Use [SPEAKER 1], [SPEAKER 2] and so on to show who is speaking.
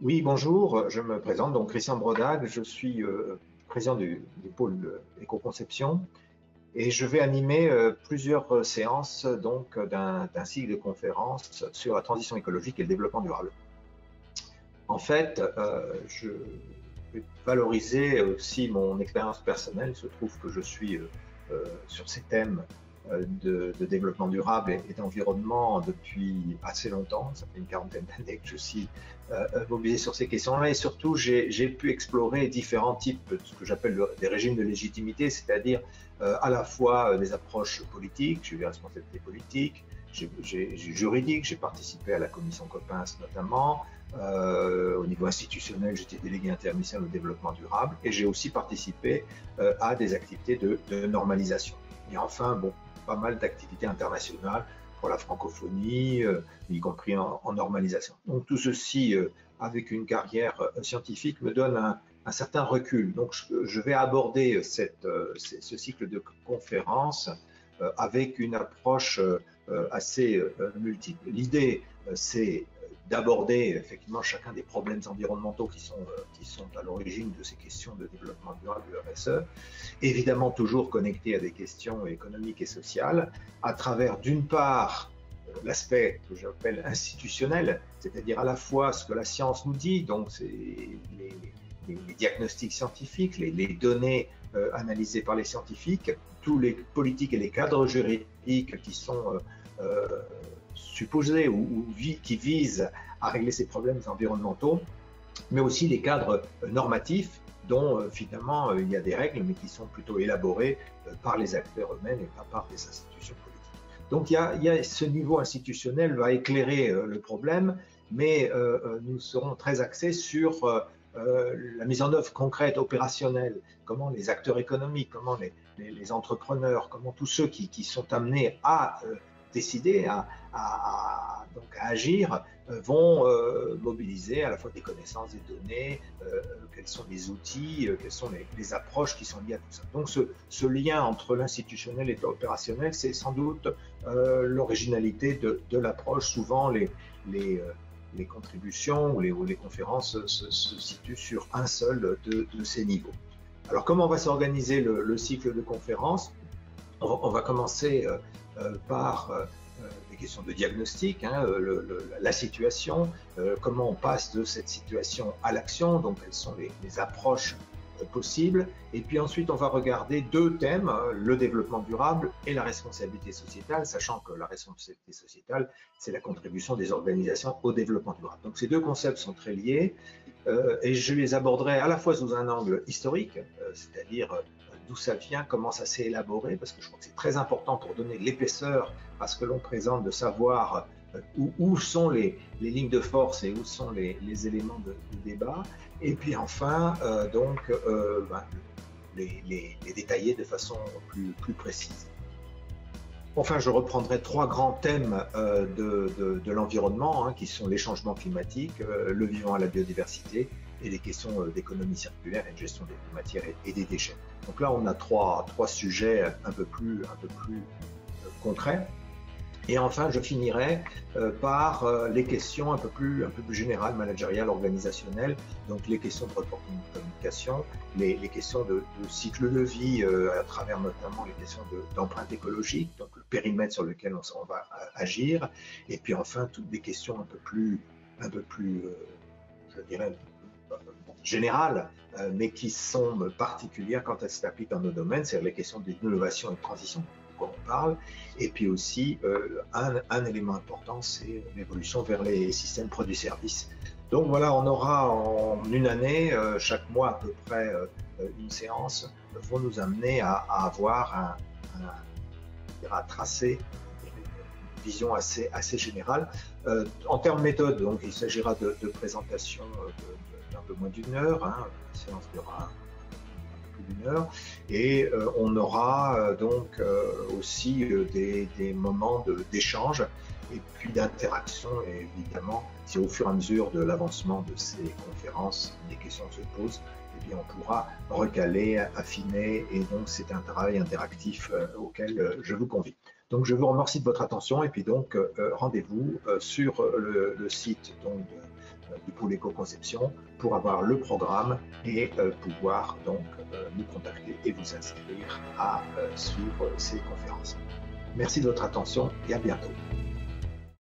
[SPEAKER 1] Oui, bonjour, je me présente, donc Christian Brodag, je suis président du pôle éco-conception et je vais animer plusieurs séances donc d'un cycle de conférences sur la transition écologique et le développement durable. En fait, je vais valoriser aussi mon expérience personnelle. Il se trouve que je suis sur ces thèmes de développement durable et d'environnement depuis assez longtemps. Ça fait une quarantaine d'années que je suis mobilisé sur ces questions-là et surtout j'ai pu explorer différents types de ce que j'appelle des régimes de légitimité, c'est-à-dire à la fois des approches politiques, j'ai eu des responsabilités politiques, juridiques, j'ai participé à la commission Coppens notamment. Au niveau institutionnel, j'étais délégué interministériel au développement durable et j'ai aussi participé à des activités de normalisation. Et enfin, bon, pas mal d'activités internationales pour la francophonie, y compris en normalisation. Donc tout ceci, avec une carrière scientifique, me donne un certain recul. Donc je vais aborder ce cycle de conférences avec une approche assez multiple. L'idée, c'est d'aborder effectivement chacun des problèmes environnementaux qui sont à l'origine de ces questions de développement durable de RSE, évidemment toujours connectés à des questions économiques et sociales, à travers d'une part l'aspect que j'appelle institutionnel, c'est-à-dire à la fois ce que la science nous dit, donc c'est les diagnostics scientifiques, les données analysées par les scientifiques, tous les politiques et les cadres juridiques qui sont supposés ou qui visent à régler ces problèmes environnementaux, mais aussi les cadres normatifs dont finalement il y a des règles, mais qui sont plutôt élaborées par les acteurs eux-mêmes et pas par des institutions politiques. Donc il y a ce niveau institutionnel va éclairer le problème, mais nous serons très axés sur la mise en œuvre concrète, opérationnelle, comment les acteurs économiques, comment les entrepreneurs, comment tous ceux qui sont amenés à décider, donc à agir, vont mobiliser à la fois des connaissances, des données, quels sont les outils, quelles sont les approches qui sont liées à tout ça. Donc ce lien entre l'institutionnel et l'opérationnel, c'est sans doute l'originalité de l'approche. Souvent, les contributions ou les conférences se situent sur un seul de ces niveaux. Alors, comment va s'organiser le cycle de conférences? On va commencer par des questions de diagnostic, hein, la situation, comment on passe de cette situation à l'action, donc quelles sont les approches possibles. Et puis ensuite, on va regarder deux thèmes, le développement durable et la responsabilité sociétale, sachant que la responsabilité sociétale, c'est la contribution des organisations au développement durable. Donc ces deux concepts sont très liés et je les aborderai à la fois sous un angle historique, c'est-à-dire d'où ça vient, comment ça s'est élaboré, parce que je crois que c'est très important pour donner de l'épaisseur à ce que l'on présente, de savoir où sont les lignes de force et où sont les éléments de débat. Et puis enfin, les détailler de façon plus précise. Enfin, je reprendrai trois grands thèmes de l'environnement, hein, qui sont les changements climatiques, le vivant à la biodiversité et les questions d'économie circulaire et de gestion des matières et des déchets. Donc là, on a trois sujets un peu plus concrets. Et enfin, je finirai par les questions un peu plus générales, managériales, organisationnelles, donc les questions de reporting de communication, les questions de cycle de vie à travers notamment les questions d'empreinte écologique, donc le périmètre sur lequel on va agir, et puis enfin toutes des questions un peu plus je dirais, générales, mais qui sont particulières quand elles s'appliquent dans nos domaines, c'est-à-dire les questions d'innovation et de transition, on parle, et puis aussi un élément important, c'est l'évolution vers les systèmes produits-services. Donc voilà, on aura en une année, chaque mois à peu près une séance, vont nous amener à avoir à tracer une vision assez générale. En termes de méthode, donc il s'agira de présentations d'un peu moins d'une heure, hein, la séance durera d'une heure, et on aura donc aussi des moments d'échange et puis d'interaction, et évidemment, si au fur et à mesure de l'avancement de ces conférences, des questions se posent, eh bien, on pourra recaler, affiner, et donc c'est un travail interactif auquel je vous convie. Donc je vous remercie de votre attention, et puis donc rendez-vous sur le site donc, du pôle éco-conception pour avoir le programme et pouvoir donc nous contacter et vous inscrire à suivre ces conférences. Merci de votre attention et à bientôt.